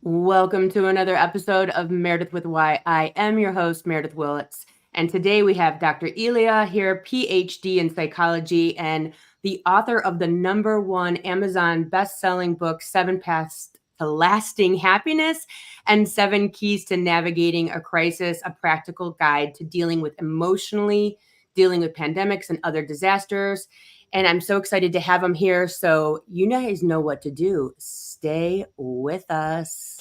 Welcome to another episode of Meredith with Why. I am your host, Meredith Willits. And today we have Dr. Elia here, PhD in psychology and the author of the #1 Amazon best-selling book, 7 Paths to Lasting Happiness and 7 Keys to Navigating a Crisis, a practical guide to dealing with pandemics and other disasters. And I'm so excited to have him here. So you guys know what to do. Stay with us.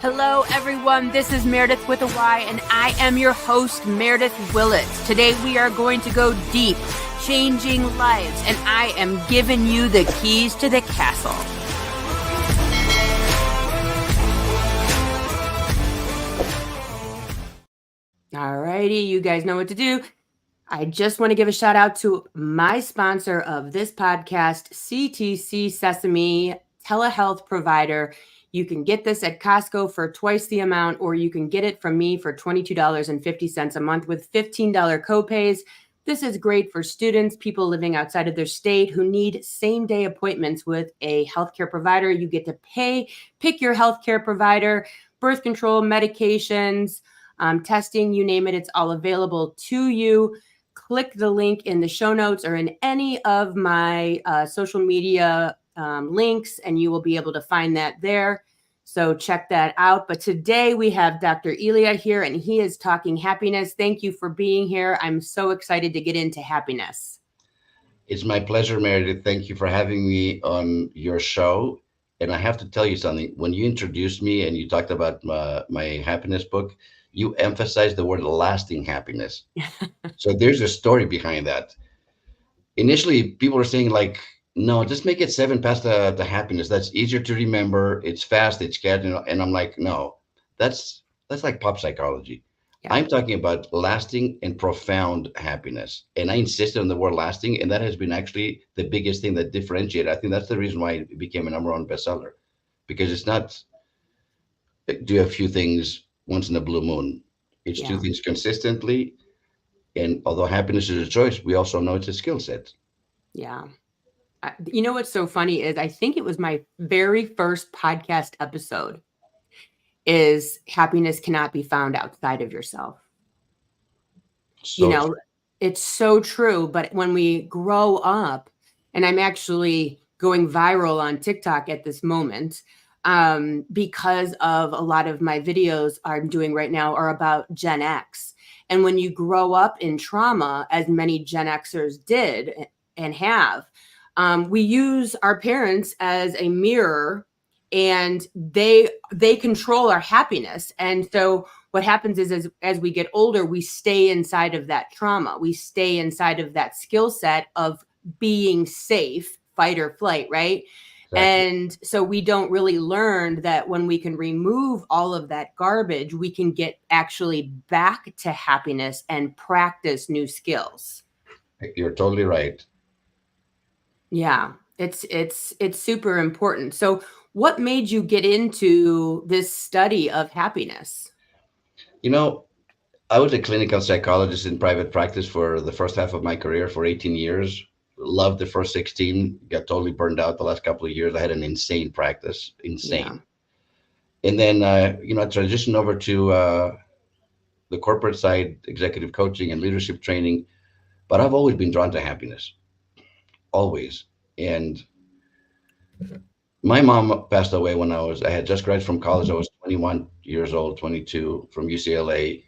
Hello, everyone. This is Meredith with a Y, and I am your host, Meredith Willits. Today, we are going to go deep, changing lives, and I am giving you the keys to the castle. All righty, you guys know what to do. I just want to give a shout out to my sponsor of this podcast, CTC Sesame, telehealth provider. You can get this at Costco for twice the amount, or you can get it from me for $22.50 a month with $15 copays. This is great for students, people living outside of their state who need same-day appointments with a healthcare provider. You get to pick your healthcare provider, birth control, medications, testing, you name it, it's all available to you. Click the link in the show notes or in any of my social media links, and you will be able to find that there. So check that out. But today we have Dr. Elia here, and he is talking happiness. Thank you for being here. I'm so excited to get into happiness. It's my pleasure, Meredith. Thank you for having me on your show. And I have to tell you something. When you introduced me and you talked about my happiness book, you emphasized the word lasting happiness. So there's a story behind that. Initially, people were saying like, no, just make it 7 Paths to Happiness. That's easier to remember. It's fast. It's cat. And I'm like, no, that's like pop psychology. Yeah. I'm talking about lasting and profound happiness. And I insisted on the word lasting. And that has been actually the biggest thing that differentiated. I think that's the reason why it became a #1 bestseller, because it's not do a few things once in a blue moon. It's do things consistently. And although happiness is a choice, we also know it's a skill set. Yeah. You know what's so funny is I think it was my very first podcast episode is happiness cannot be found outside of yourself. So true. It's so true. But when we grow up, and I'm actually going viral on TikTok at this moment, because of a lot of my videos I'm doing right now are about Gen X. And when you grow up in trauma, as many Gen Xers did and have, we use our parents as a mirror, and they control our happiness. And so what happens is as we get older, we stay inside of that trauma. We stay inside of that skill set of being safe, fight or flight, right? Exactly. And so we don't really learn that when we can remove all of that garbage, we can get actually back to happiness and practice new skills. You're totally right. Yeah, it's super important. So what made you get into this study of happiness? I was a clinical psychologist in private practice for the first half of my career for 18 years. Loved the first 16, got totally burned out the last couple of years. I had an insane practice, insane. Yeah. And then, I transitioned over to the corporate side, executive coaching and leadership training. But I've always been drawn to happiness, always. And my mom passed away when I had just graduated from college. I was 21 years old, 22, from UCLA,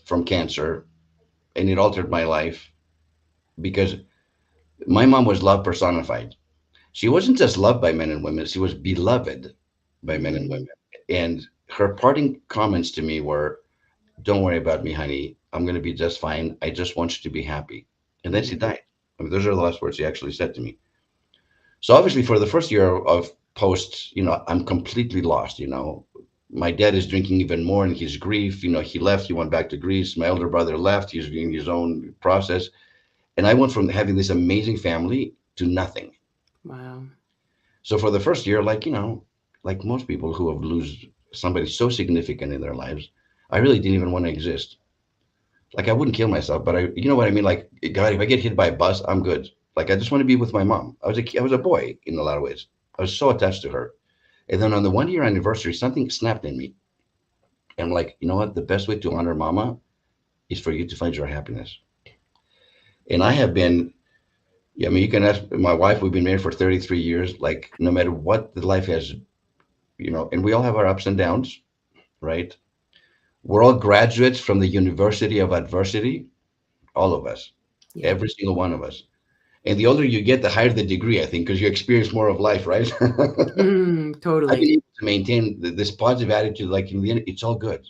from cancer. And it altered my life because my mom was love personified. She wasn't just loved by men and women. She was beloved by men and women. And her parting comments to me were, don't worry about me, honey. I'm going to be just fine. I just want you to be happy. And then she died. I mean, those are the last words she actually said to me. So obviously for the first year of post, I'm completely lost. My dad is drinking even more in his grief. He left, he went back to Greece. My elder brother left, he's doing his own process. And I went from having this amazing family to nothing. Wow. So for the first year, like most people who have lose somebody so significant in their lives, I really didn't even want to exist. Like I wouldn't kill myself, but you know what I mean? Like, God, if I get hit by a bus, I'm good. Like, I just want to be with my mom. I was a boy in a lot of ways. I was so attached to her. And then on the 1 year anniversary, something snapped in me. And I'm like, you know what? The best way to honor mama is for you to find your happiness. And I have been, yeah, I mean, you can ask my wife, we've been married for 33 years. Like, no matter what the life has, and we all have our ups and downs, right? We're all graduates from the University of Adversity, all of us, Yeah. every single one of us. And the older you get, the higher the degree, I think, because you experience more of life, right? I've been Totally. able to maintain this positive attitude. Like in the end, it's all good.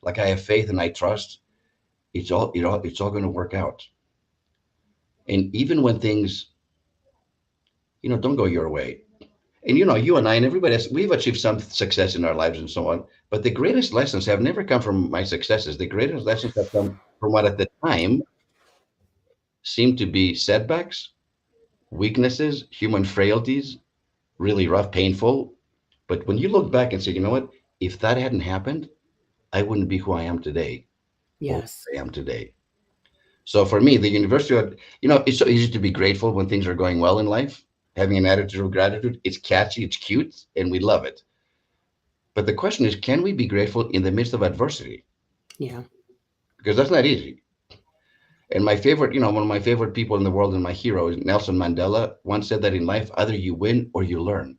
Like I have faith and I trust. It's all going to work out. And even when things, don't go your way. And you and I and everybody else, we've achieved some success in our lives and so on. But the greatest lessons have never come from my successes. The greatest lessons have come from what at the time seemed to be setbacks, weaknesses, human frailties, really rough, painful. But when you look back and say, you know what, if that hadn't happened, I wouldn't be who I am today or Yes. who I am today. So for me, the university, it's so easy to be grateful when things are going well in life. Having an attitude of gratitude, it's catchy, it's cute, and we love it. But the question is, can we be grateful in the midst of adversity? Yeah. Because that's not easy. And my favorite, one of my favorite people in the world and my hero is Nelson Mandela once said that in life, either you win or you learn.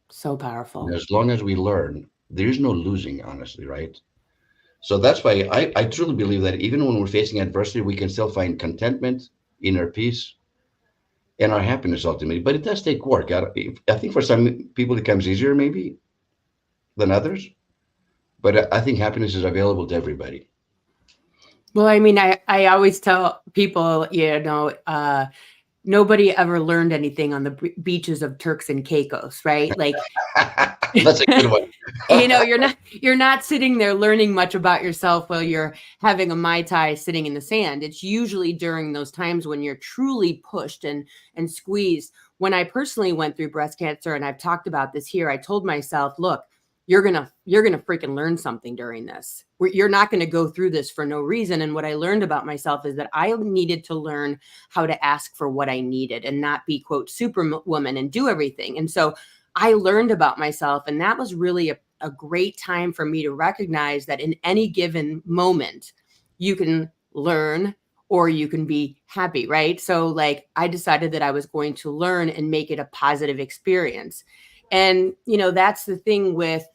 So And powerful. as long as we learn, there is no losing, honestly, right? So that's why I truly believe that even when we're facing adversity, we can still find contentment, inner peace, and our happiness ultimately. But it does take work. I think for some people it comes easier maybe than others, but I think happiness is available to everybody. Well, I mean, I always tell people, nobody ever learned anything on the beaches of Turks and Caicos, right? Like, That's a good one. you're not sitting there learning much about yourself while you're having a Mai Tai sitting in the sand. It's usually during those times when you're truly pushed and squeezed. When I personally went through breast cancer, and I've talked about this here, I told myself, look, you're gonna freaking learn something during this. You're not going to go through this for no reason. And what I learned about myself is that I needed to learn how to ask for what I needed and not be, quote, superwoman and do everything. And so I learned about myself, and that was really a great time for me to recognize that in any given moment, you can learn or you can be happy, right? So like I decided that I was going to learn and make it a positive experience. And that's the thing with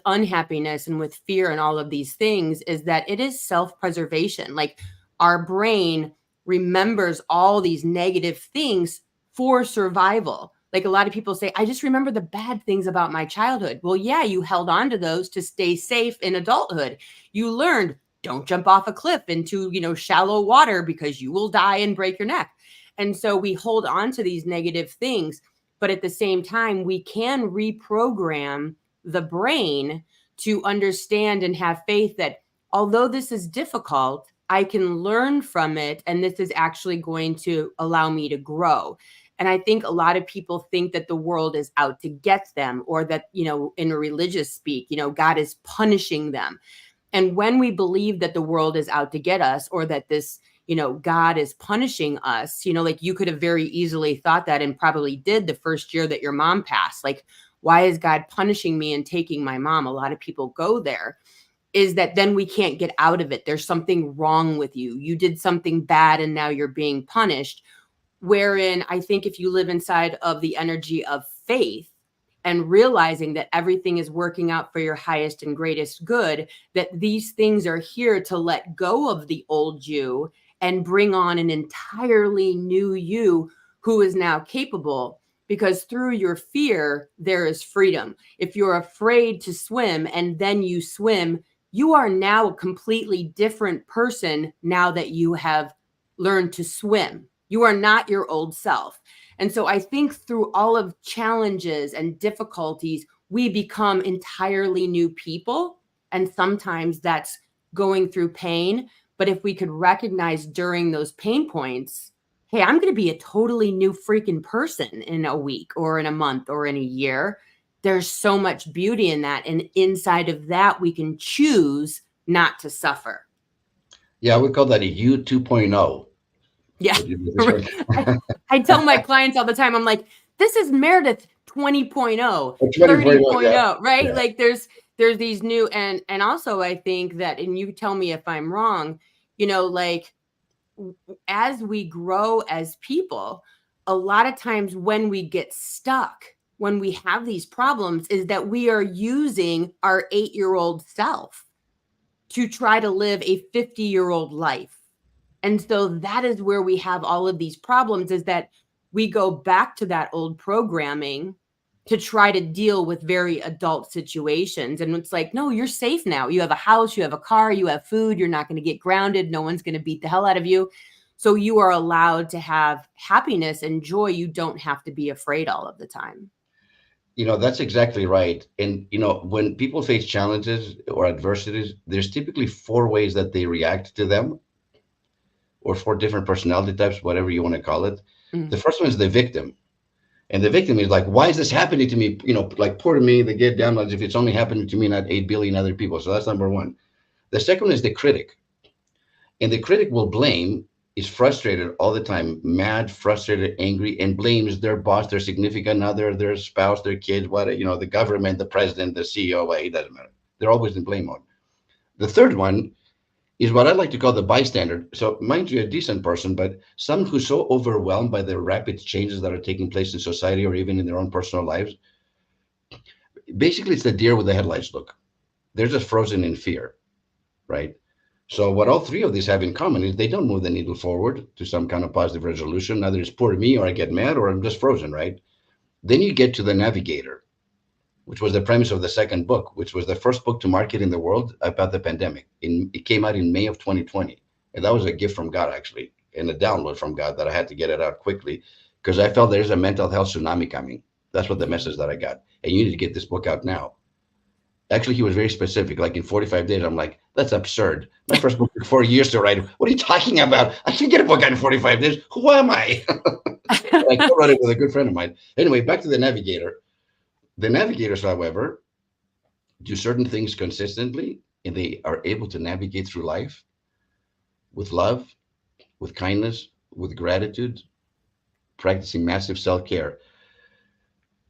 unhappiness and with fear and all of these things, is that it is self-preservation. Like our brain remembers all these negative things for survival. Like a lot of people say, I just remember the bad things about my childhood. Well, yeah, you held on to those to stay safe in adulthood. You learned, don't jump off a cliff into, shallow water because you will die and break your neck. And so we hold on to these negative things, but at the same time, we can reprogram the brain to understand and have faith that although this is difficult, I can learn from it, and this is actually going to allow me to grow. And I think a lot of people think that the world is out to get them, or that, in a religious speak, God is punishing them. And when we believe that the world is out to get us, or that this, God is punishing us, like you could have very easily thought that, and probably did, the first year that your mom passed. Like, why is God punishing me and taking my mom? A lot of people go there. Is that then we can't get out of it. There's something wrong with you. You did something bad and now you're being punished. Wherein I think if you live inside of the energy of faith and realizing that everything is working out for your highest and greatest good, that these things are here to let go of the old you and bring on an entirely new you who is now capable. Because through your fear, there is freedom. If you're afraid to swim and then you swim, you are now a completely different person now that you have learned to swim. You are not your old self. And so I think through all of challenges and difficulties, we become entirely new people. And sometimes that's going through pain. But if we could recognize during those pain points, hey, I'm going to be a totally new freaking person in a week or in a month or in a year, there's so much beauty in that. And inside of that, we can choose not to suffer. Yeah, we call that a U 2.0. Yeah. Would you do this one? I tell my clients all the time, I'm like, this is Meredith 20.0, Or 2041, yeah. 30.0, right? Yeah. Like there's these new, and also I think that, and you tell me if I'm wrong, like as we grow as people, a lot of times when we get stuck, when we have these problems, is that we are using our 8-year-old self to try to live a 50-year-old life. And so that is where we have all of these problems, is that we go back to that old programming to try to deal with very adult situations. And it's like, no, you're safe now. You have a house, you have a car, you have food, you're not going to get grounded. No one's going to beat the hell out of you. So you are allowed to have happiness and joy. You don't have to be afraid all of the time. That's exactly right. And, when people face challenges or adversities, there's typically four ways that they react to them, or four different personality types, whatever you want to call it. The Mm. first one is the victim. And the victim is like, why is this happening to me? Like, poor me, they get down as if it's only happening to me, not 8 billion other people. So that's number one. The second one is the critic. And the critic will blame, is frustrated all the time, mad, frustrated, angry, and blames their boss, their significant other, their spouse, their kids, the government, the president, the CEO, it doesn't matter. They're always in blame mode. The third one is what I like to call the bystander. So mind you, a decent person, but someone who's so overwhelmed by the rapid changes that are taking place in society or even in their own personal lives. Basically, it's the deer with the headlights look. They're just frozen in fear, right? So what all three of these have in common is they don't move the needle forward to some kind of positive resolution. Either it's poor me, or I get mad, or I'm just frozen, right? Then you get to the navigator, which was the premise of the second book, which was the first book to market in the world about the pandemic. It came out in May of 2020. And that was a gift from God, actually, and a download from God that I had to get it out quickly because I felt there's a mental health tsunami coming. That's what the message that I got. And you need to get this book out now. Actually, he was very specific. Like in 45 days, I'm like, that's absurd. My first book took 4 years to write. What are you talking about? I can get a book out in 45 days. Who am I? I co-wrote it with a good friend of mine. Anyway, back to the navigator. The navigators, however, do certain things consistently, and they are able to navigate through life with love, with kindness, with gratitude, practicing massive self-care.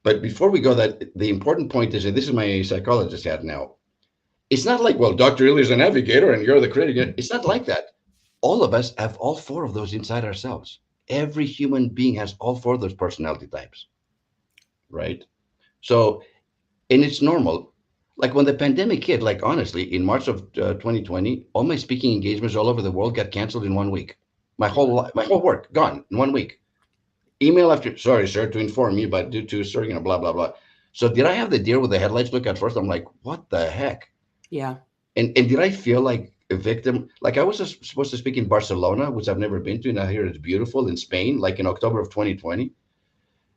But before we go, that the important point is that this is my psychologist hat now. It's not like, well, Dr. Elia is a navigator and you're the critic. It's not like that. All of us have all four of those inside ourselves. Every human being has all four of those personality types, right? So, and it's normal. Like when the pandemic hit, like honestly, in March of 2020, all my speaking engagements all over the world got canceled in 1 week. My whole work gone in 1 week. Email after, sorry, sir, to inform you, but due to, sir, blah, blah, blah. So did I have the deer with the headlights look at first? I'm like, what the heck? Yeah. And did I feel like a victim? Like I was supposed to speak in Barcelona, which I've never been to. And I hear it's beautiful in Spain, like in October of 2020.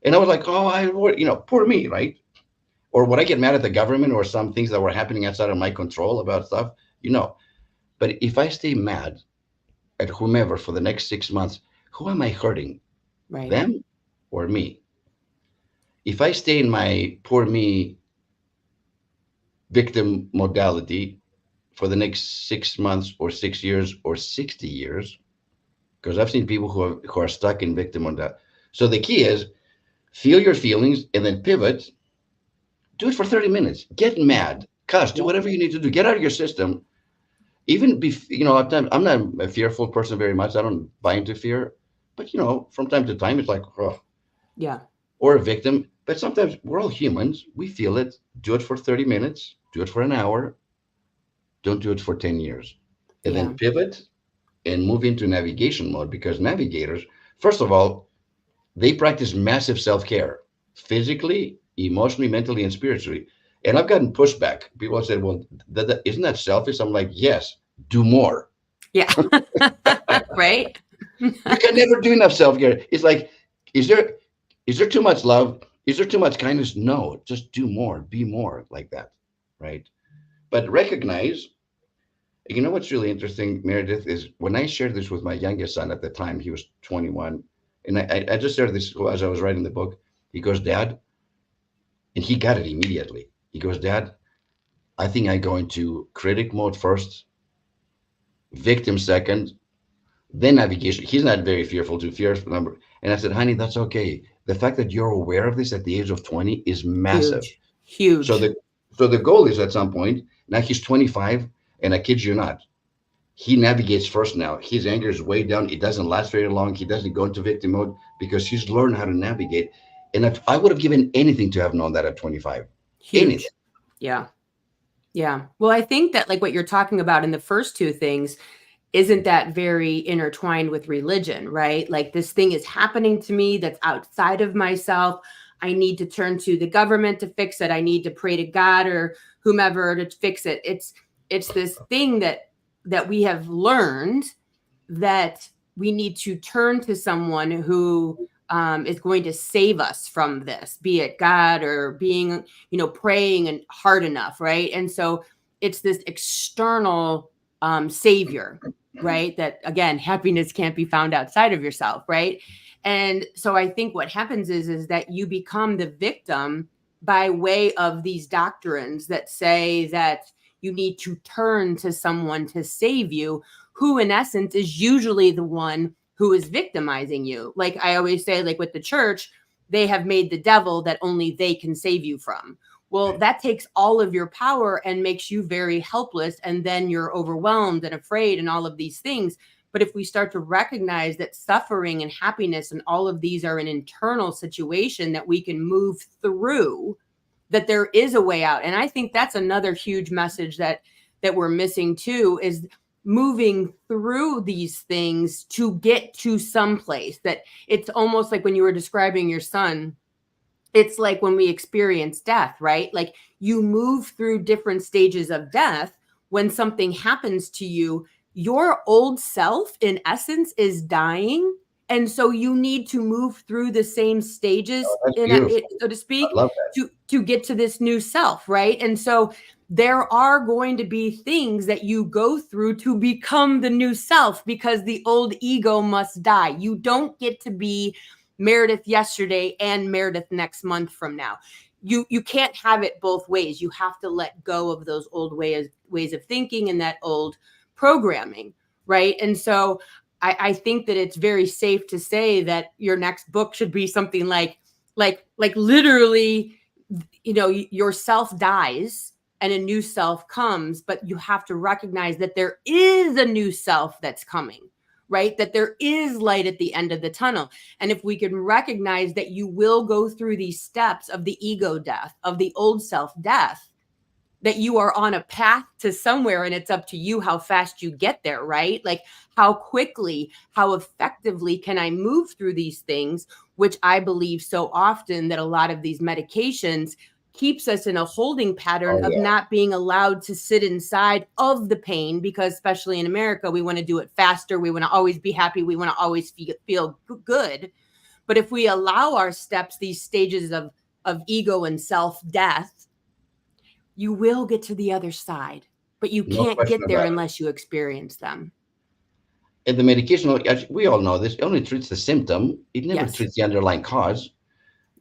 And I was like, oh, poor me, right? Or would I get mad at the government or some things that were happening outside of my control about stuff? But if I stay mad at whomever for the next 6 months, who am I hurting? Right. Them or me? If I stay in my poor me victim modality for the next 6 months or 6 years or 60 years, because I've seen people who are stuck in victim modality. So the key is feel your feelings and then pivot. Do it for 30 minutes. Get mad, cuss, do whatever you need to do. Get out of your system. Even I'm not a fearful person very much. I don't buy into fear, but from time to time, it's like, oh, yeah, or a victim. But sometimes we're all humans. We feel it. Do it for 30 minutes. Do it for an hour. Don't do it for 10 years. And then pivot and move into navigation mode, because navigators, first of all, they practice massive self-care, physically, emotionally, mentally, and spiritually. And I've gotten pushback. People have said, well, isn't that selfish? I'm like, yes, do more. Yeah. Right. You can never do enough self-care. It's like, is there too much love? Is there too much kindness? No, just do more, be more like that, right? But recognize, what's really interesting, Meredith, is when I shared this with my youngest son at the time, he was 21, and I just shared this as I was writing the book. He goes, Dad, and he got it immediately. He goes, Dad, I think I go into critic mode first, victim second, then navigation. He's not very fearful to fear number. And I said, honey, that's okay. the fact that you're aware of this at the age of 20 is massive. Huge, So huge, the goal is at some point, now he's 25, and I kid you not, he navigates first now. His anger is way down. It doesn't last very long. He doesn't go into victim mode because he's learned how to navigate. And I would have given anything to have known that at 25. Anything. huge. Yeah. Yeah. Well, I think that like what you're talking about in the first two things, isn't that very intertwined with religion, right? Like this thing is happening to me that's outside of myself. I need to turn to the government to fix it. I need to pray to God or whomever to fix it. It's this thing that we have learned that we need to turn to someone who is going to save us from this, be it God or being, praying and hard enough, right? And so it's this external savior, right? That again, happiness can't be found outside of yourself, right? And so I think what happens is that you become the victim by way of these doctrines that say that you need to turn to someone to save you, who in essence is usually the one who is victimizing you. Like I always say, like with the church, they have made the devil that only they can save you from. Well, that takes all of your power and makes you very helpless. And then you're overwhelmed and afraid and all of these things. But if we start to recognize that suffering and happiness and all of these are an internal situation that we can move through, that there is a way out. And I think that's another huge message that we're missing too, is moving through these things to get to some place. That it's almost like when you were describing your son, it's like when we experience death, right? Like you move through different stages of death. When something happens to you, your old self in essence is dying. And so you need to move through the same stages, Oh, that's beautiful. so to I speak, love that. to get to this new self, right? And so there are going to be things that you go through to become the new self, because the old ego must die. You don't get to be Meredith yesterday and Meredith next month from now. You can't have it both ways. You have to let go of those old ways of thinking and that old programming, right? And so I think that it's very safe to say that your next book should be something like literally, your self dies and a new self comes, but you have to recognize that there is a new self that's coming, right? That there is light at the end of the tunnel. And if we can recognize that you will go through these steps of the ego death, of the old self death, that you are on a path to somewhere, and it's up to you how fast you get there, right? Like how quickly, how effectively can I move through these things, which I believe so often that a lot of these medications keeps us in a holding pattern Oh, of yeah. not being allowed to sit inside of the pain, because especially in America, we want to do it faster. We want to always be happy. We want to always feel good. But if we allow our steps, these stages of ego and self-death, you will get to the other side, but you No can't question get there about it. unless you experience them. And the medication, we all know this, it only treats the symptom. It never Yes. treats the underlying cause.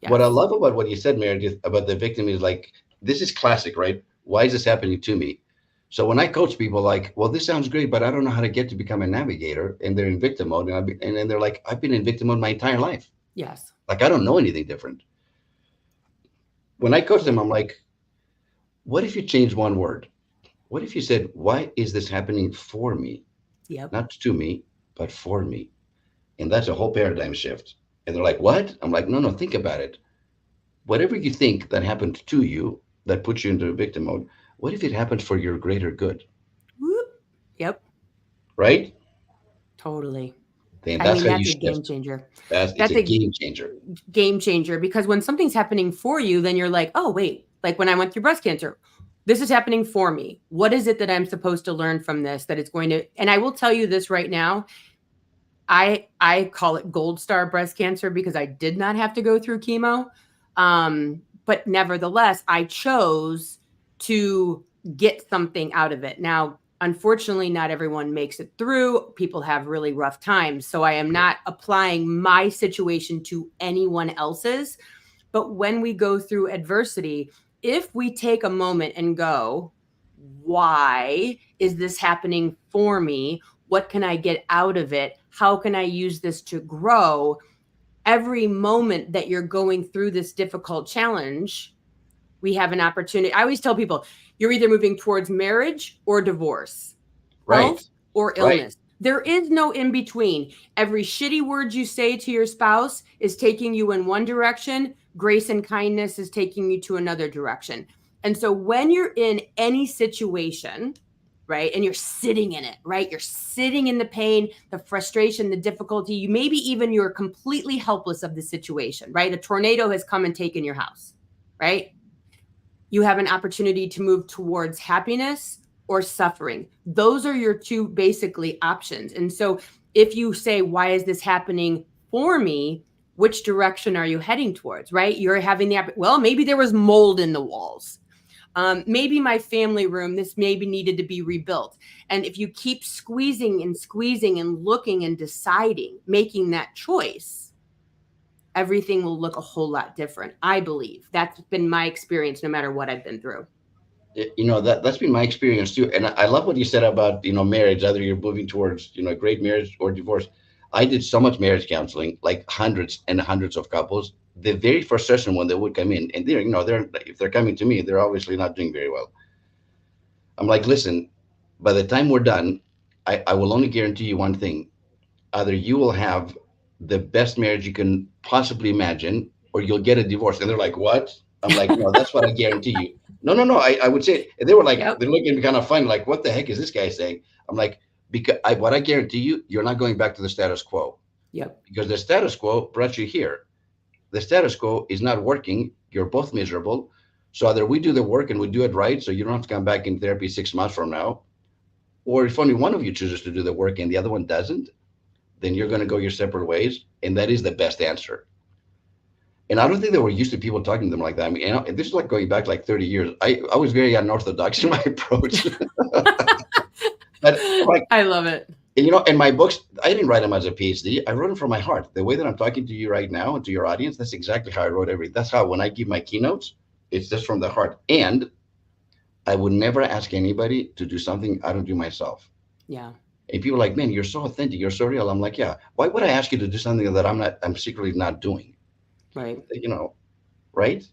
What I Yes. love about what you said, Meredith, about the victim is like, this is classic, right? Why is this happening to me? So when I coach people, like, well, this sounds great, but I don't know how to get to become a navigator, and they're in victim mode, and then they're like, I've been in victim mode my entire life. Yes. Like I don't know anything different. When I coach them, Right. I'm like, what if you change one word? What if you said, why is this happening for me? Yep. Not to me, but for me. And that's a whole paradigm shift. And they're like, what? I'm like, no, no, think about it. Whatever you think that happened to you that puts you into victim mode, what if it happened for your greater good? Whoop. Yep. Right? Totally. Then I that's mean, how you that's a game shift. changer. It's That's a a game changer. game changer, because when something's happening for you, then you're like, oh, wait, like when I went through breast cancer, this is happening for me. What is it that I'm supposed to learn from this that it's going to, and I will tell you this right now, I call it gold star breast cancer because I did not have to go through chemo. But nevertheless, I chose to get something out of it. Now, unfortunately, not everyone makes it through. People have really rough times. So I am not applying my situation to anyone else's. But when we go through adversity, if we take a moment and go, why is this happening for me? What can I get out of it? How can I use this to grow? every moment that you're going through this difficult challenge, we have an opportunity. I always tell people, you're either moving towards marriage or divorce, Right. health or Right. illness. There is no in between. Every shitty word you say to your spouse is taking you in one direction. Grace and kindness is taking you to another direction. And so when you're in any situation, right, and you're sitting in it, right, you're sitting in the pain, the frustration, the difficulty, you maybe even you're completely helpless of the situation, right? A tornado has come and taken your house, right? You have an opportunity to move towards happiness or suffering. Those are your two basically options. And so if you say, why is this happening for me? Which direction are you heading towards, right? You're having well, maybe there was mold in the walls. Maybe my family room, this maybe needed to be rebuilt. And if you keep squeezing and looking and deciding, making that choice, everything will look a whole lot different. I believe that's been my experience, no matter what I've been through. That's been my experience too. And I love what you said about, marriage, either you're moving towards, a great marriage or divorce. I did so much marriage counseling, like hundreds and hundreds of couples. The very first session when they would come in, and they're if they're coming to me, they're obviously not doing very well. I'm like, listen, by the time we're done, I will only guarantee you one thing. Either you will have the best marriage you can possibly imagine, or you'll get a divorce. And they're like, what? I'm like, no, that's what I guarantee you. No, no, no. I would say, and they were like, Yep. they're looking at me kind of funny, like, what the heck is this guy saying? I'm like, because what I guarantee you, you're not going back to the status quo. Yep. Because the status quo brought you here. The status quo is not working. You're both miserable. So either we do the work and we do it right, so you don't have to come back in therapy 6 months from now, or if only one of you chooses to do the work and the other one doesn't, then you're going to go your separate ways. And that is the best answer. And I don't think they were used to people talking to them like that. I mean, this is like going back like 30 years. I was very unorthodox in my approach. But like, I love it. and my books, I didn't write them as a PhD. I wrote them from my heart. The way that I'm talking to you right now and to your audience, that's exactly how I wrote everything. That's how, when I give my keynotes, it's just from the heart. And I would never ask anybody to do something I don't do myself. Yeah. And people are like, man, you're so authentic, you're so real. I'm like, yeah. Why would I ask you to do something that I'm secretly not doing? Right. Right?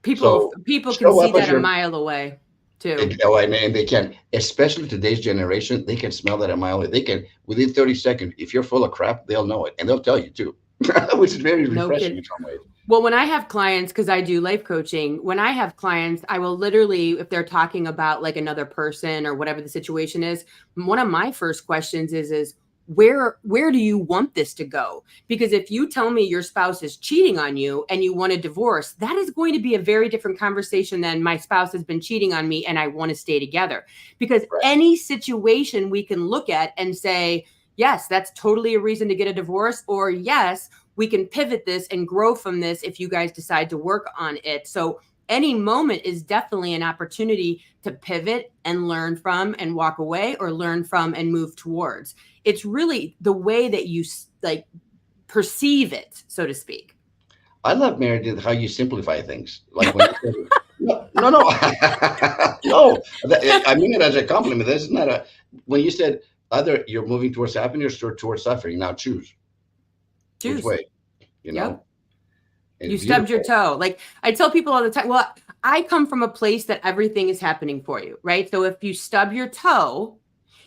People So can show see up as that a your, mile away too. and they can, especially today's generation, they can smell that a mile away. They can, within 30 seconds, if you're full of crap, they'll know it and they'll tell you too, which is very No refreshing kid. in some ways. Well, when I have clients, because I do life coaching, when I have clients, I will literally, if they're talking about like another person or whatever the situation is, one of my first questions is where do you want this to go? Because if you tell me your spouse is cheating on you and you want a divorce, that is going to be a very different conversation than my spouse has been cheating on me and I want to stay together. Because Right. any situation we can look at and say, yes, that's totally a reason to get a divorce, or yes, we can pivot this and grow from this if you guys decide to work on it. So any moment is definitely an opportunity to pivot and learn from and walk away, or learn from and move towards. It's really the way that you like perceive it, so to speak. I love, Meredith, how you simplify things. Like when you said, no, no, no, no. I mean it as a compliment. This is not when you said either you're moving towards happiness or towards suffering. Now choose. Which Choose. way, Yep. It's You stubbed your beautiful. toe. Like I tell people all the time, well, I come from a place that everything is happening for you, right? So if you stub your toe,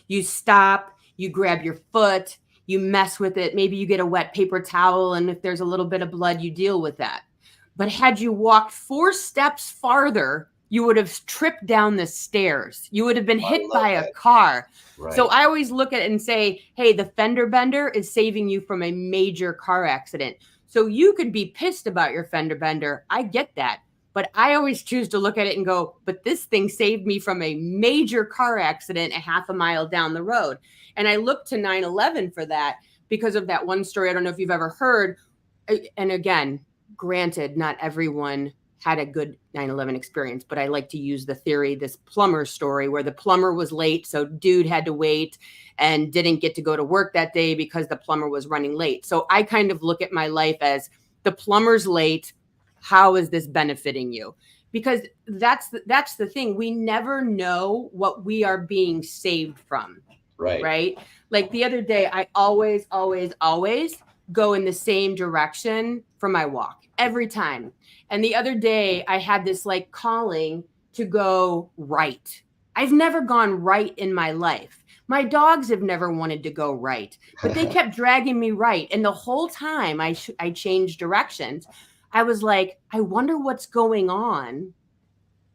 you stop, you grab your foot, you mess with it. Maybe you get a wet paper towel, and if there's a little bit of blood, you deal with that. But had you walked 4 steps farther, you would have tripped down the stairs. You would have been I hit love by a that. car. So Right. I always look at it and say, hey, the fender bender is saving you from a major car accident. So you could be pissed about your fender bender. I get that. But I always choose to look at it and go, but this thing saved me from a major car accident a half a mile down the road. And I look to 9/11 for that because of that one story. I don't know if you've ever heard. And again, granted, not everyone had a good 9/11 experience, but I like to use the theory, this plumber story where the plumber was late. So dude had to wait and didn't get to go to work that day because the plumber was running late. So I kind of look at my life as the plumber's late. How is this benefiting you? Because that's the thing. We never know what we are being saved from. Right. Right. Like the other day, I always go in the same direction for my walk every time. And the other day I had this like calling to go right. I've never gone right in my life. My dogs have never wanted to go right, but they kept dragging me right. And the whole time I changed directions. I was like, I wonder what's going on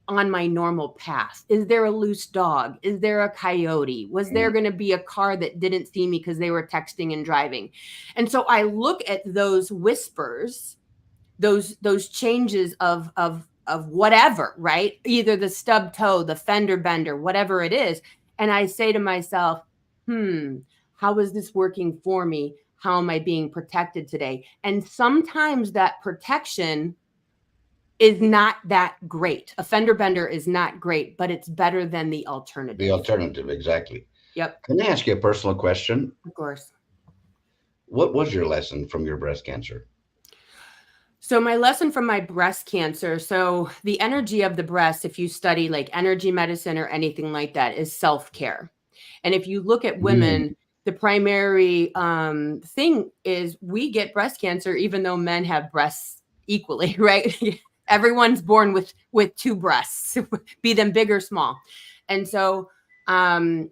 my normal path? Is there a loose dog? Is there a coyote? Was there going to be a car that didn't see me because they were texting and driving? And so I look at those whispers, those changes of whatever, right? Either the stub toe, the fender bender, whatever it is, and I say to myself, how is this working for me? How am I being protected today? And sometimes that protection is not that great. A fender bender is not great, but it's better than the The alternative. alternative, exactly. Yep. Can I ask you a personal question? Of course. What was your lesson from your breast cancer? So my lesson from my breast cancer, so the energy of the breast, if you study like energy medicine or anything like that, is self-care. And if you look at Mm, women, the primary thing is we get breast cancer even though men have breasts equally, right? Everyone's born with two breasts, be them big or small. And so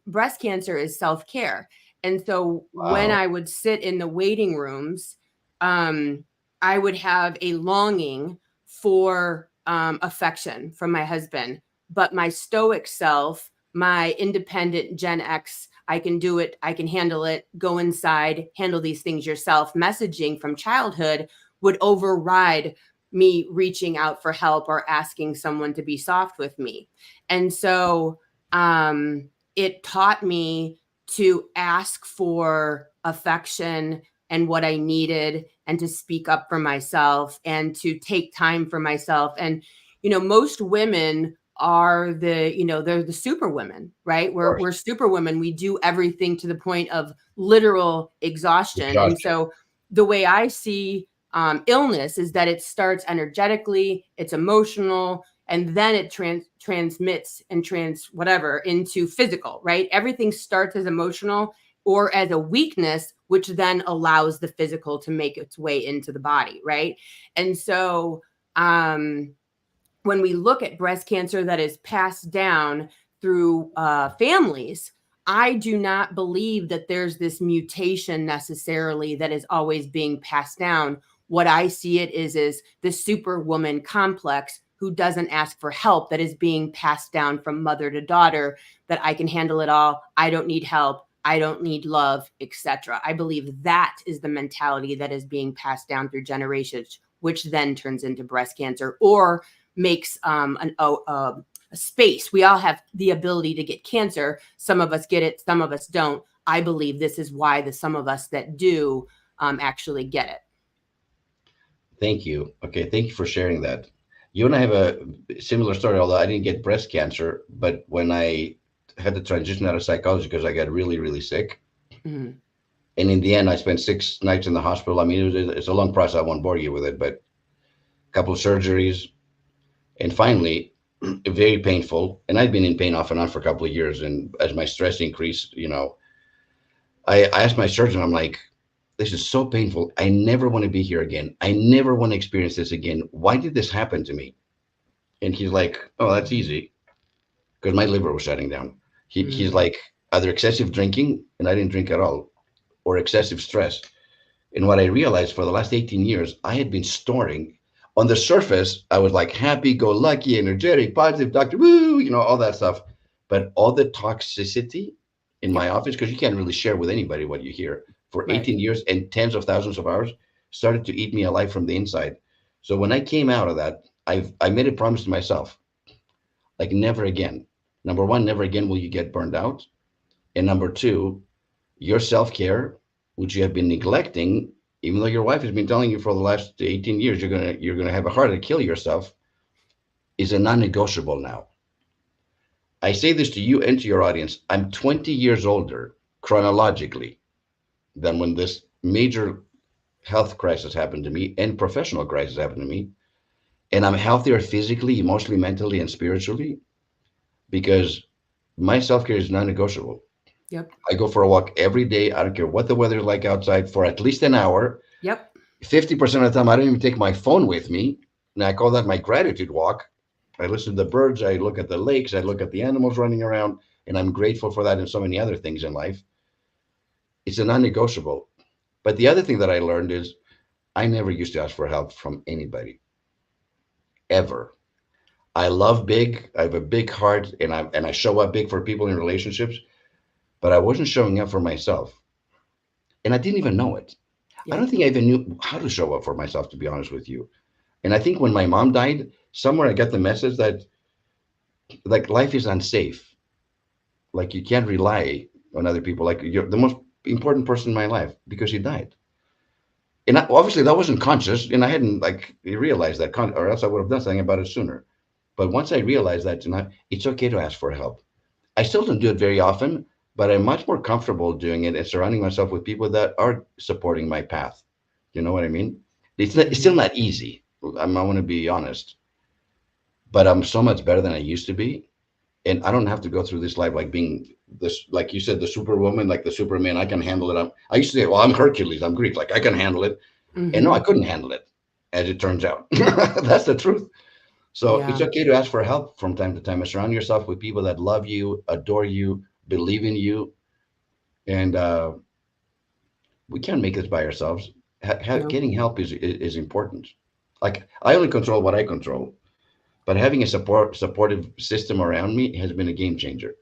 breast cancer is self-care. And so when wow. I would sit in the waiting rooms, um, I would have a longing for affection from my husband, but my stoic self, my independent Gen X, I can do it, I can handle it, go inside, handle these things yourself, messaging from childhood would override me reaching out for help or asking someone to be soft with me. And so it taught me to ask for affection and what I needed and to speak up for myself and to take time for myself. And, most women are they're the super women, right? Of We're course. we're super women. We do everything to the point of literal exhaustion. And Exhaustion. so the way I see illness is that it starts energetically, it's emotional, and then it transmits and whatever into physical, right? Everything starts as emotional or as a weakness, which then allows the physical to make its way into the body, right? And so when we look at breast cancer that is passed down through families, I do not believe that there's this mutation necessarily that is always being passed down. What I see it is the superwoman complex who doesn't ask for help that is being passed down from mother to daughter, that I can handle it all. I don't need help. I don't need love, etc. I believe that is the mentality that is being passed down through generations, which then turns into breast cancer or makes a space. We all have the ability to get cancer. Some of us get it, some of us don't. I believe this is why the some of us that do actually get it. Thank you. Okay, thank you for sharing that. You and I have a similar story, although I didn't get breast cancer, but when I had to transition out of psychology because I got really, really sick. Mhm. And in the end, I spent 6 nights in the hospital. I mean, it's a long process. I won't bore you with it, but a couple of surgeries. And finally, very painful. And I'd been in pain off and on for a couple of years. And as my stress increased, I asked my surgeon, I'm like, this is so painful. I never want to be here again. I never want to experience this again. Why did this happen to me? And he's like, oh, that's easy. Because my liver was shutting down. He's Mhm. like, either excessive drinking, and I didn't drink at all, or excessive stress. And what I realized for the last 18 years, I had been storing on the surface, I was like happy, go lucky, energetic, positive, doctor, woo, all that stuff. But all the toxicity in my Yep. office, because you can't really share with anybody what you hear for Right. 18 years and tens of thousands of hours, started to eat me alive from the inside. So when I came out of that, I made a promise to myself, like never again. Number one, never again will you get burned out. And number two, your self-care, which you have been neglecting, even though your wife has been telling you for the last 18 years you're gonna have a heart to kill yourself, is a non-negotiable now. I say this to you and to your audience. I'm 20 years older chronologically than when this major health crisis happened to me and professional crisis happened to me. And I'm healthier physically, emotionally, mentally, and spiritually because my self-care is non-negotiable. Yep. I go for a walk every day. I don't care what the weather is like outside for at least an hour. Yep. 50% of the time, I don't even take my phone with me. And I call that my gratitude walk. I listen to the birds. I look at the lakes. I look at the animals running around. And I'm grateful for that and so many other things in life. It's a non-negotiable. But the other thing that I learned is I never used to ask for help from anybody, ever. I love big. I have a big heart, and I show up big for people in relationships. But I wasn't showing up for myself, and I didn't even know it. I don't Yep. think I even knew how to show up for myself, to be honest with you. And I think when my mom died, somewhere I got the message that like life is unsafe. Like you can't rely on other people. Like you're the most important person in my life because she died. And obviously that wasn't conscious, and I hadn't like realized that, or else I would have done something about it sooner. But once I realized that, it's okay to ask for help. I still don't do it very often, but I'm much more comfortable doing it and surrounding myself with people that are supporting my path. You know what I mean? It's still Hmm. not easy. I want to be honest, but I'm so much better than I used to be, and I don't have to go through this life like being this, like you said, the superwoman, like the Superman. I can handle it. I used to say, well, I'm Hercules. I'm Greek. Like I can handle it, and no, I Hmm. couldn't handle it, as it turns out. That's the truth. So it's Yeah. okay to ask for help from time to time and surround yourself with people that love you, adore you, believe in you, and we can't make this by ourselves. No. Getting help is important. Like I only control what I control, but having a supportive system around me has been a game changer.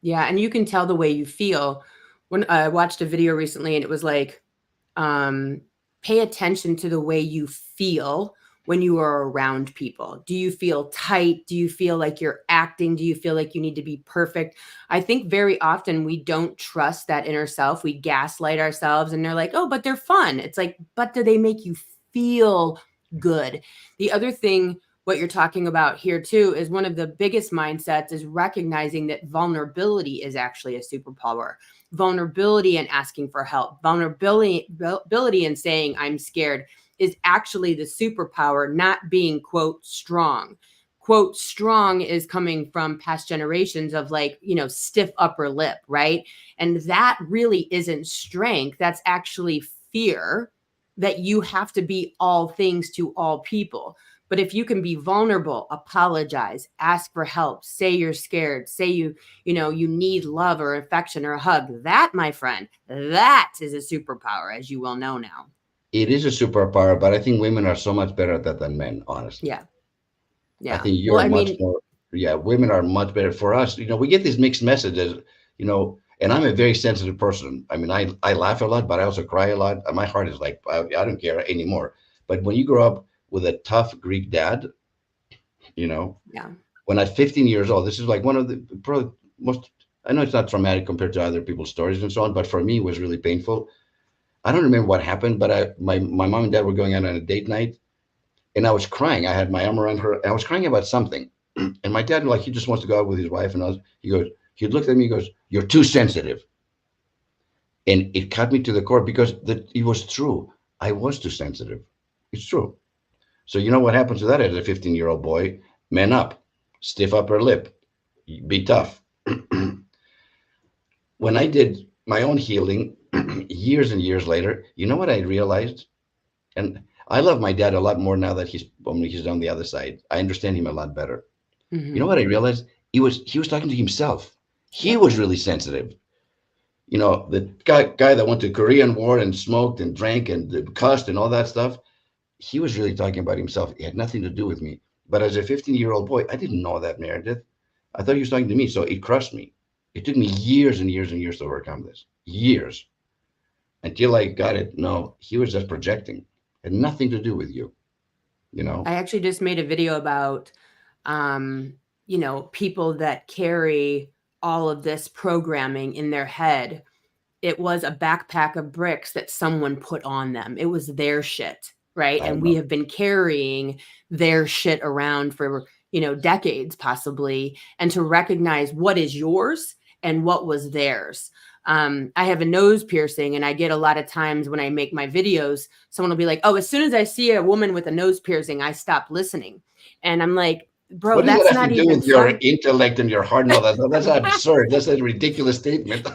Yeah. And you can tell the way you feel. When I watched a video recently and it was like, um, pay attention to the way you feel when you are around people. Do you feel tight? Do you feel like you're acting? Do you feel like you need to be perfect? I think very often we don't trust that inner self. We gaslight ourselves and they're like, oh, but they're fun. It's like, but do they make you feel good? The other thing, what you're talking about here too, is one of the biggest mindsets is recognizing that vulnerability is actually a superpower. Vulnerability and asking for help, vulnerability and saying I'm scared is actually the superpower, not being quote strong. Quote strong is coming from past generations of like, stiff upper lip, right? And that really isn't strength. That's actually fear that you have to be all things to all people. But if you can be vulnerable, apologize, ask for help, say you're scared, say you need love or affection or a hug. That, my friend, that is a superpower, as you well know now. It is a superpower, but I think women are so much better at that than men, honestly. Yeah. I Yeah. think Well, you're I much mean, more, yeah, women are much better for us. We get these mixed messages, and I'm a very sensitive person. I mean, I laugh a lot, but I also cry a lot. My heart is like, I don't care anymore. But when you grow up with a tough Greek dad, you know, yeah. when at 15 years old, this is like one of the probably most, I know it's not traumatic compared to other people's stories and so on, but for me, it was really painful. I don't remember what happened, but my mom and dad were going out on a date night and I was crying. I had my arm around her and I was crying about something. And my dad, like, he just wants to go out with his wife. And he looked at me, he goes, "You're too sensitive." And it cut me to the core because it was true. I was too sensitive. It's true. So, you know what happens to that as a 15-year-old boy? Man up, stiff upper lip, be tough. When I did my own healing years and years later, you know what I realized? And I love my dad a lot more now that he's on the other side. I understand him a lot better. You know Hmm. what I realized? He was talking to himself. He Yep. was really sensitive. The guy that went to Korean War and smoked and drank and cussed and all that stuff. He was really talking about himself. It had nothing to do with me. But as a 15-year-old boy, I didn't know that, Meredith. I thought he was talking to me, so it crushed me. It took me years and years and years to overcome this. Years until I got it. No, he was just projecting. It had nothing to do with you. You know. I actually just made a video about, people that carry all of this programming in their head. It was a backpack of bricks that someone put on them. It was their shit, right? I And we know. have been carrying their shit around for, decades possibly, and to recognize what is yours and what was theirs. I have a nose piercing, and I get a lot of times when I make my videos, someone will be like, "Oh, as soon as I see a woman with a nose piercing, I stop listening." And I'm like, Bro, What does that that's have to not do even with your fun. intellect and your heart? No, that's absurd. That's a ridiculous statement.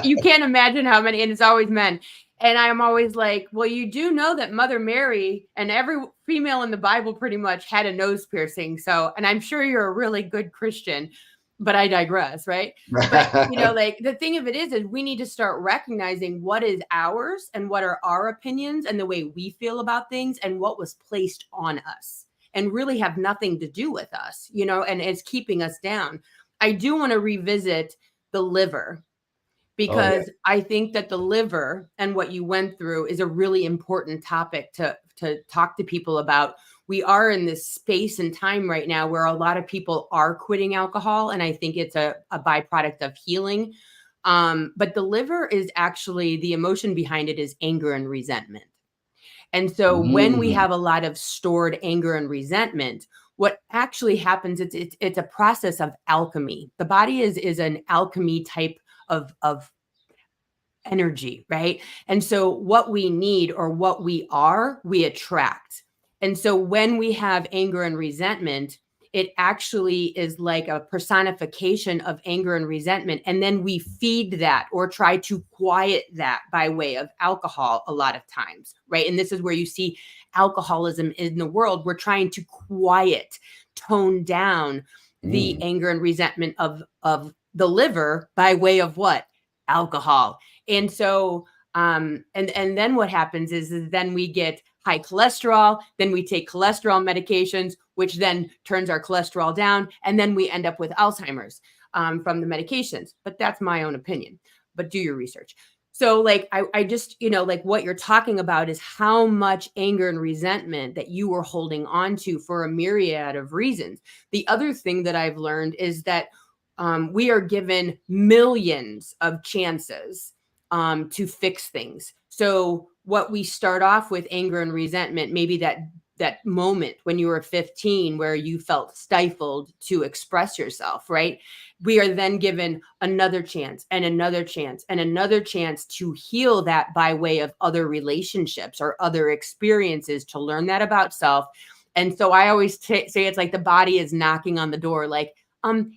You can't imagine how many, and it's always men. And I'm always like, well, you do know that Mother Mary and every female in the Bible pretty much had a nose piercing. So, and I'm sure you're a really good Christian, but I digress, right? But, like the thing of it is we need to start recognizing what is ours and what are our opinions and the way we feel about things and what was placed on us and really have nothing to do with us, and it's keeping us down. I do want to revisit the liver Oh yeah. because I think that the liver and what you went through is a really important topic to talk to people about. We are in this space and time right now where a lot of people are quitting alcohol, and I think it's a byproduct of healing. But the liver is actually, the emotion behind it is anger and resentment. And so when we Mm. have a lot of stored anger and resentment, what actually happens, it's a process of alchemy. The body is an alchemy type of energy, right? And so what we need or what we are, we attract. And so when we have anger and resentment, it actually is like a personification of anger and resentment. And then we feed that or try to quiet that by way of alcohol a lot of times, right? And this is where you see alcoholism in the world. We're trying to quiet, tone down the Mm. anger and resentment of the liver by way of what? Alcohol. And so and then what happens is then we get high cholesterol, then we take cholesterol medications, which then turns our cholesterol down, and then we end up with Alzheimer's from the medications. But that's my own opinion. But do your research. So like I just, like what you're talking about is how much anger and resentment that you were holding on to for a myriad of reasons. The other thing that I've learned is that we are given millions of chances to fix things. So what we start off with anger and resentment, maybe that moment when you were 15 where you felt stifled to express yourself, right? We are then given another chance and another chance and another chance to heal that by way of other relationships or other experiences to learn that about self. And so I always say it's like the body is knocking on the door, like,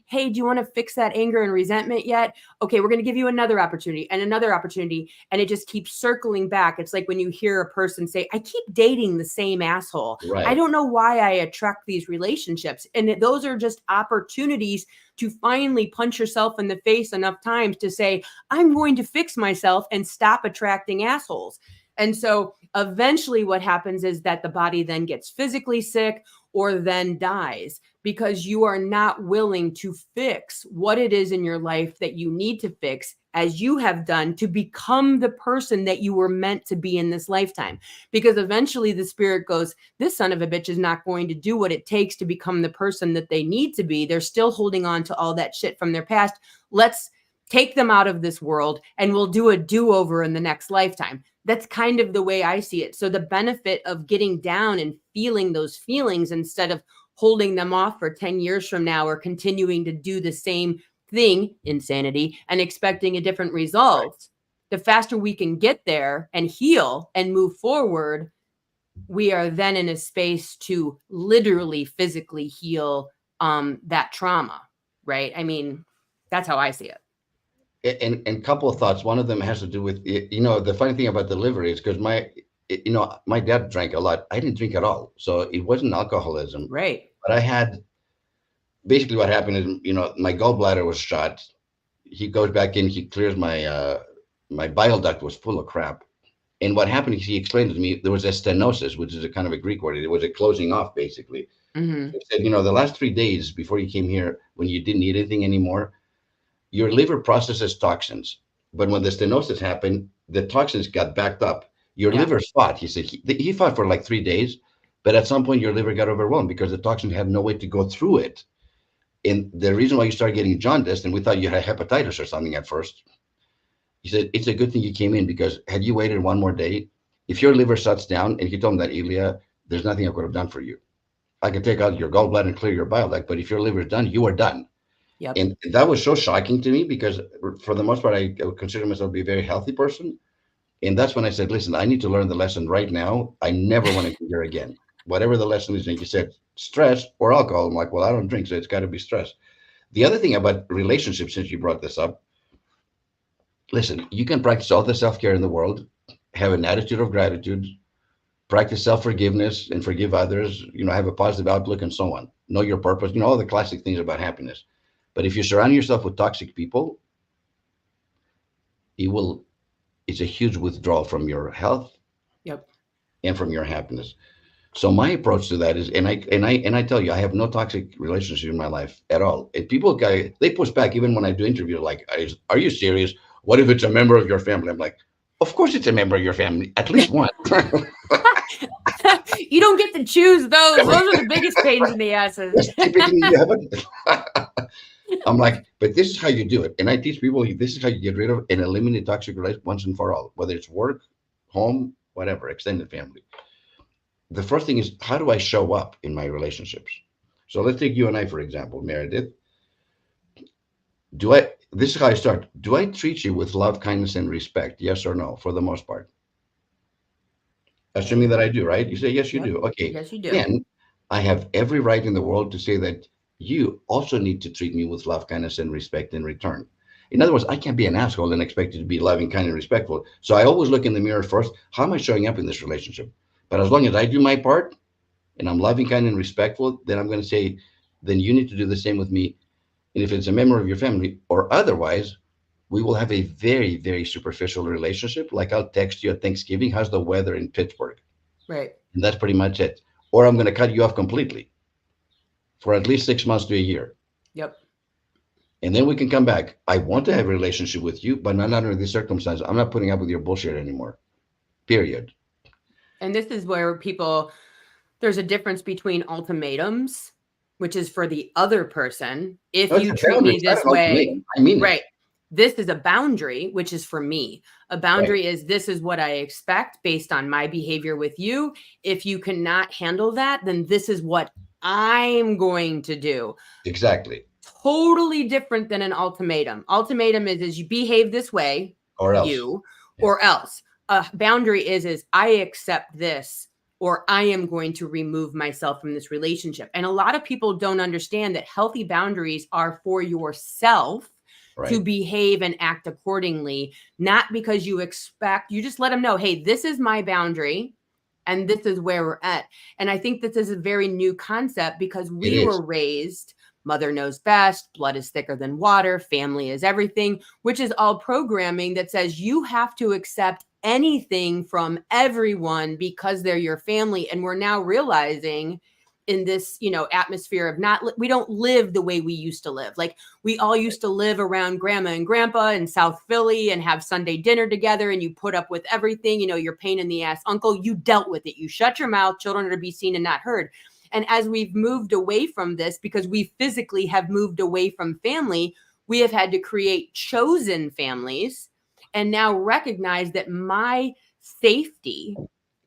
hey, do you want to fix that anger and resentment yet? Okay, we're going to give you another opportunity and another opportunity. And it just keeps circling back. It's like when you hear a person say, I keep dating the same asshole. I Right. don't know why I attract these relationships. And those are just opportunities to finally punch yourself in the face enough times to say, I'm going to fix myself and stop attracting assholes. And so eventually what happens is that the body then gets physically sick or then dies because you are not willing to fix what it is in your life that you need to fix as you have done to become the person that you were meant to be in this lifetime. Because eventually the spirit goes, this son of a bitch is not going to do what it takes to become the person that they need to be. They're still holding on to all that shit from their past. Let's take them out of this world and we'll do a do-over in the next lifetime. That's kind of the way I see it. So the benefit of getting down and feeling those feelings instead of holding them off for 10 years from now or continuing to do the same thing, insanity, and expecting a different result, the faster we can get there and heal and move forward, we are then in a space to literally physically heal that trauma, right? I mean, that's how I see it. And couple of thoughts. One of them has to do with the funny thing about the liver is because my dad drank a lot. I didn't drink at all, so it wasn't alcoholism. Right. But I had basically what happened is my gallbladder was shot. He goes back in, he clears my bile duct was full of crap. And what happened is he explained to me there was a stenosis, which is a kind of a Greek word. It was a closing off, basically. Mm-hmm. So he said, the last 3 days before you came here, when you didn't eat anything anymore, your liver processes toxins. But when the stenosis happened, the toxins got backed up. Your Yeah. liver fought. He said he fought for like 3 days, but at some point your liver got overwhelmed because the toxins have no way to go through it. And the reason why you started getting jaundice, and we thought you had hepatitis or something at first, he said, it's a good thing you came in because had you waited one more day, if your liver shuts down, and he told him that, Elia, there's nothing I could have done for you. I can take out your gallbladder and clear your bile duct, but if your liver is done, you are done. Yep. And that was so shocking to me because for the most part, I would consider myself to be a very healthy person. And that's when I said, listen, I need to learn the lesson right now. I never want to be here again. Whatever the lesson is, like you said, stress or alcohol. I'm like, well, I don't drink, so it's got to be stress. The other thing about relationships, since you brought this up, listen, you can practice all the self care in the world, have an attitude of gratitude, practice self forgiveness and forgive others, have a positive outlook and so on. Know your purpose, all the classic things about happiness. But if you surround yourself with toxic people, it will, it's a huge withdrawal from your health Yep. and from your happiness. So my approach to that is, and I tell you, I have no toxic relationship in my life at all. And people, they push back even when I do interviews, like, "Are you serious? What if it's a member of your family?" I'm like, "Of course it's a member of your family, at least one." You don't get to choose those. Those are the biggest pains in the asses. Typically, yeah, but I'm like, but this is how you do it. And I teach people, this is how you get rid of and eliminate toxic relations once and for all, whether it's work, home, whatever, extended family. The first thing is, how do I show up in my relationships? So let's take you and I, for example, Meredith. This is how I start. Do I treat you with love, kindness, and respect? Yes or no, for the most part? Assuming that I do, right? You say, yes, you Yep. do. Okay. Yes, you do. Then I have every right in the world to say that you also need to treat me with love, kindness, and respect in return. In other words, I can't be an asshole and expect you to be loving, kind, and respectful. So I always look in the mirror first. How am I showing up in this relationship? But as long as I do my part and I'm loving, kind, and respectful, then I'm going to say, then you need to do the same with me. And if it's a member of your family or otherwise, we will have a very, very superficial relationship. Like I'll text you at Thanksgiving, how's the weather in Pittsburgh? Right. And that's pretty much it. Or I'm going to cut you off completely for at least 6 months to a year. Yep. And then we can come back. I want to have a relationship with you, but not under these circumstances. I'm not putting up with your bullshit anymore. Period. And this is where there's a difference between ultimatums, which is for the other person. If No, it's you a treat boundary. me It's not this an way, ultimatum. I mean right. it. This is a boundary, which is for me. A boundary is, this is what I expect based on my behavior with you. If you cannot handle that, then this is what I'm going to do. Exactly. Totally different than an ultimatum. Ultimatum is you behave this way, Or else. you, Yeah. or else. A boundary is I accept this, or I am going to remove myself from this relationship. And a lot of people don't understand that healthy boundaries are for yourself to Right. behave and act accordingly, not because you just let them know, hey, this is my boundary and this is where we're at. And I think this is a very new concept because It we is. were raised, mother knows best, blood is thicker than water, family is everything, which is all programming that says you have to accept anything from everyone because they're your family. And we're now realizing in this, atmosphere of we don't live the way we used to live. Like we all used to live around grandma and grandpa in South Philly and have Sunday dinner together, and you put up with everything, your pain in the ass uncle, you dealt with it. You shut your mouth, children are to be seen and not heard. And as we've moved away from this, because we physically have moved away from family, we have had to create chosen families and now recognize that my safety,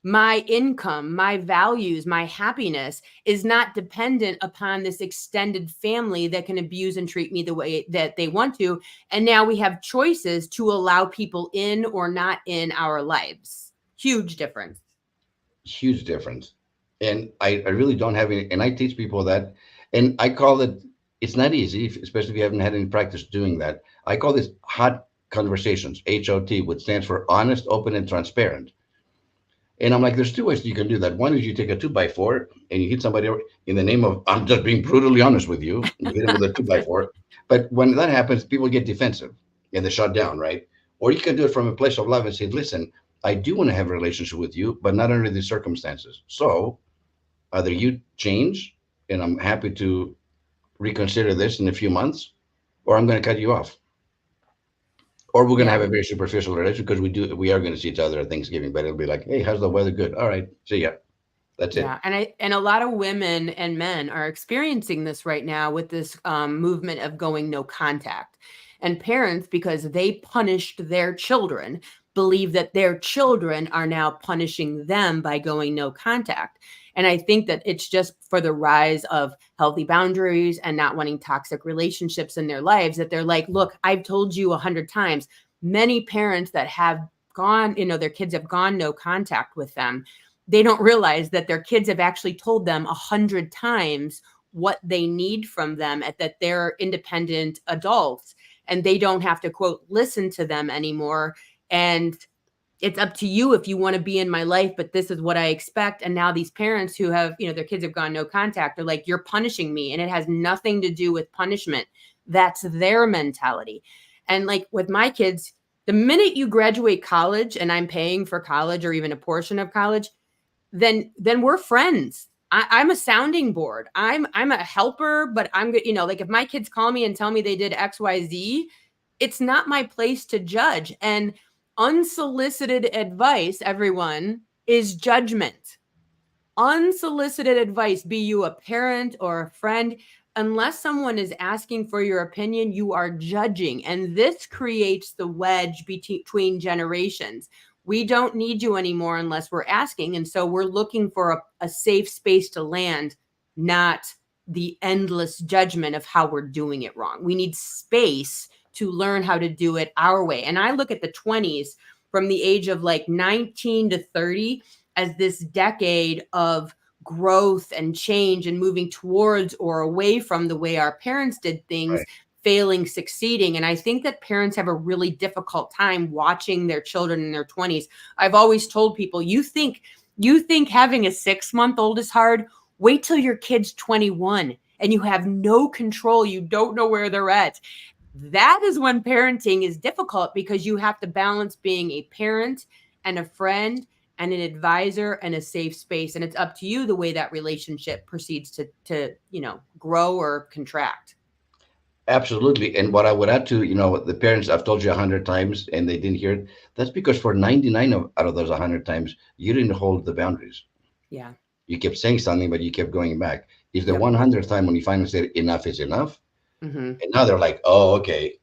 my income, my values, my happiness is not dependent upon this extended family that can abuse and treat me the way that they want to. And now we have choices to allow people in or not in our lives. Huge difference. Huge difference. And I really don't have any, and I teach people that, and I call it, it's not easy, especially if you haven't had any practice doing that. I call this hot conversations, HOT, which stands for honest, open, and transparent. And I'm like, there's two ways you can do that. One is you take a 2x4 and you hit somebody in the name of, I'm just being brutally honest with you. You hit them with a 2x4. But when that happens, people get defensive and they shut down, right? Or you can do it from a place of love and say, listen, I do want to have a relationship with you, but not under these circumstances. So either you change and I'm happy to reconsider this in a few months, or I'm going to cut you off. Or we're going to have a very superficial relationship because we are going to see each other at Thanksgiving, but it'll be like, hey, how's the weather? Good. All right. See ya. That's it. Yeah. And a lot of women and men are experiencing this right now with this movement of going no contact. And parents, because they punished their children, believe that their children are now punishing them by going no contact. And I think that it's just for the rise of healthy boundaries and not wanting toxic relationships in their lives that they're like, look, I've told you 100 times. Many parents that have gone, their kids have gone no contact with them. they don't realize that their kids have actually told them 100 times what they need from them, and that they're independent adults and they don't have to, quote, listen to them anymore. And it's up to you if you want to be in my life, but this is what I expect. And now these parents who have, their kids have gone no contact, are like, you're punishing me. And it has nothing to do with punishment. That's their mentality. And like with my kids, the minute you graduate college and I'm paying for college or even a portion of college, then we're friends. I'm a sounding board. I'm a helper, but I'm good. Like if my kids call me and tell me they did XYZ, it's not my place to judge. And unsolicited advice, everyone, is judgment. Unsolicited advice, be you a parent or a friend, unless someone is asking for your opinion, you are judging. And this creates the wedge between generations. We don't need you anymore unless we're asking. And so we're looking for a safe space to land, not the endless judgment of how we're doing it wrong. We need space to learn how to do it our way. And I look at the 20s from the age of like 19 to 30 as this decade of growth and change and moving towards or away from the way our parents did things, right. Failing, succeeding. And I think that parents have a really difficult time watching their children in their 20s. I've always told people, you think having a 6-month-old is hard? Wait till your kid's 21 and you have no control. You don't know where they're at. That is when parenting is difficult, because you have to balance being a parent and a friend and an advisor and a safe space. And it's up to you the way that relationship proceeds to grow or contract. Absolutely. And what I would add to, the parents, I've told you 100 times and they didn't hear it. That's because for 99 out of those 100 times, you didn't hold the boundaries. Yeah. You kept saying something, but you kept going back. If the Yep. 100th time when you finally said enough is enough, mm-hmm. and now they're like, oh, okay.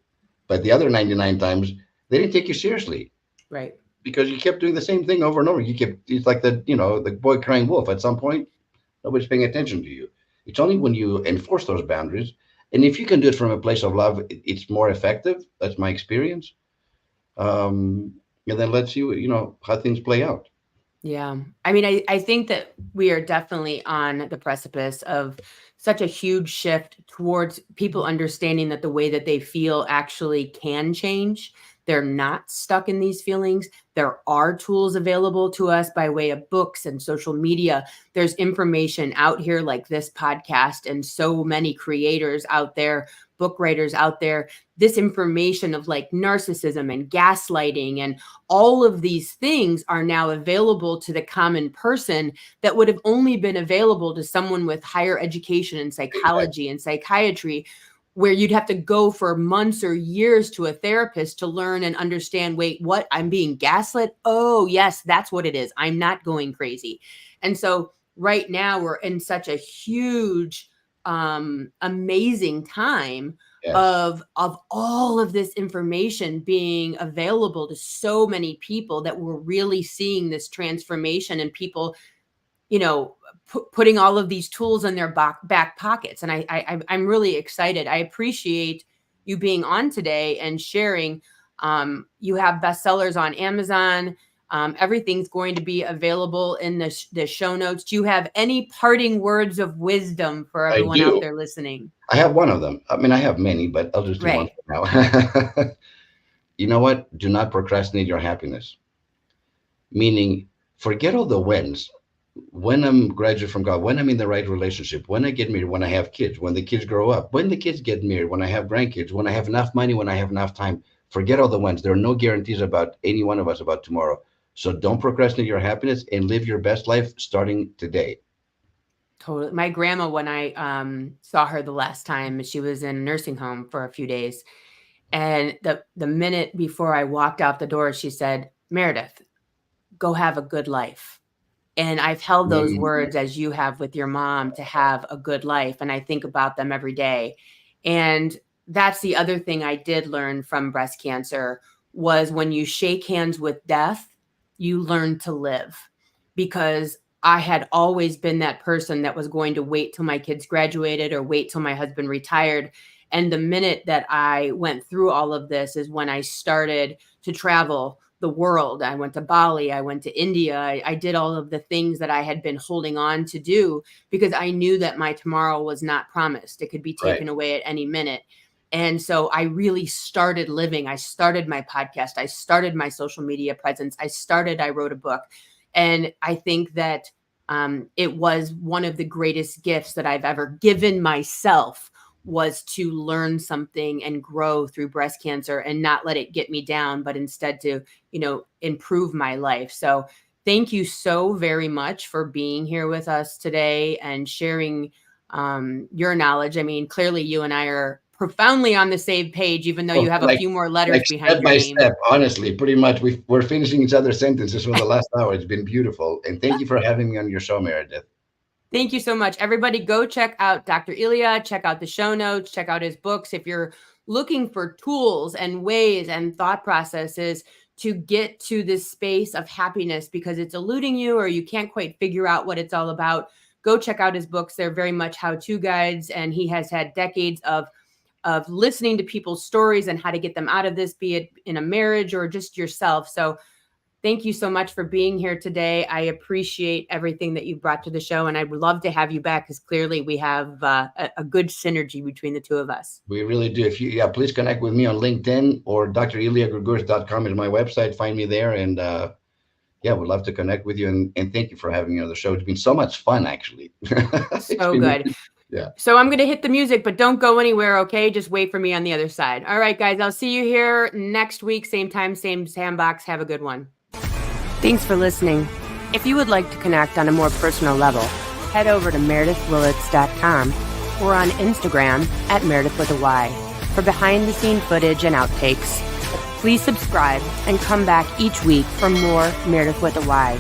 But the other 99 times, they didn't take you seriously. Right. Because you kept doing the same thing over and over. It's like the boy crying wolf. At some point, nobody's paying attention to you. It's only when you enforce those boundaries. And if you can do it from a place of love, it's more effective. That's my experience. And then let's see, how things play out. Yeah. I mean, I think that we are definitely on the precipice of such a huge shift towards people understanding that the way that they feel actually can change. They're not stuck in these feelings. There are tools available to us by way of books and social media. There's information out here like this podcast and so many creators out there, book writers out there, this information of like narcissism and gaslighting and all of these things are now available to the common person that would have only been available to someone with higher education in psychology and psychiatry, where you'd have to go for months or years to a therapist to learn and understand, wait, what? I'm being gaslit? Oh, yes, that's what it is. I'm not going crazy. And so right now we're in such a huge, amazing time. Yes. Of all of this information being available to so many people, that we're really seeing this transformation and people, putting all of these tools in their back pockets. And I'm really excited. I appreciate you being on today and sharing. You have bestsellers on Amazon. Everything's going to be available in the show notes. Do you have any parting words of wisdom for everyone out there listening? I have one of them. I mean, I have many, but I'll just do one for now. You know what? Do not procrastinate your happiness. Meaning, forget all the whens. When I'm graduate from God, when I'm in the right relationship, when I get married, when I have kids, when the kids grow up, when the kids get married, when I have grandkids, when I have enough money, when I have enough time, forget all the whens. There are no guarantees about any one of us about tomorrow. So don't procrastinate your happiness and live your best life starting today. Totally. My grandma, when I saw her the last time, she was in a nursing home for a few days. And the minute before I walked out the door, she said, Meredith, go have a good life. And I've held those words as you have with your mom, to have a good life. And I think about them every day. And that's the other thing I did learn from breast cancer, was when you shake hands with death, you learn to live. Because I had always been that person that was going to wait till my kids graduated or wait till my husband retired. And the minute that I went through all of this is when I started to travel the the world. I went to Bali. I went to India. I did all of the things that I had been holding on to do because I knew that my tomorrow was not promised. It could be taken away at any minute. And so I really started living. I started my podcast. I started my social media presence. I wrote a book. And I think that it was one of the greatest gifts that I've ever given myself, was to learn something and grow through breast cancer and not let it get me down, but instead to, improve my life. So thank you so very much for being here with us today and sharing your knowledge. I mean, clearly you and I are profoundly on the same page, even though you have a few more letters behind your name. Step, honestly, pretty much we're finishing each other's sentences for the last hour. It's been beautiful. And thank you for having me on your show, Meredith. Thank you so much. Everybody go check out Dr. Elia, check out the show notes, check out his books. If you're looking for tools and ways and thought processes to get to this space of happiness because it's eluding you or you can't quite figure out what it's all about, go check out his books. They're very much how-to guides, and he has had decades of listening to people's stories and how to get them out of this, be it in a marriage or just yourself. So thank you so much for being here today. I appreciate everything that you brought to the show, and I would love to have you back because clearly we have a good synergy between the two of us. We really do. Please connect with me on LinkedIn, or dreliagourgouris.com is my website. Find me there, and we'd love to connect with you. And thank you for having me on the show. It's been so much fun, actually. So good. Yeah. So I'm going to hit the music, but don't go anywhere, okay? Just wait for me on the other side. All right, guys, I'll see you here next week. Same time, same sandbox. Have a good one. Thanks for listening. If you would like to connect on a more personal level, head over to meredithwillits.com or on Instagram at Meredith with a Y for behind-the-scene footage and outtakes. Please subscribe and come back each week for more Meredith with a Y.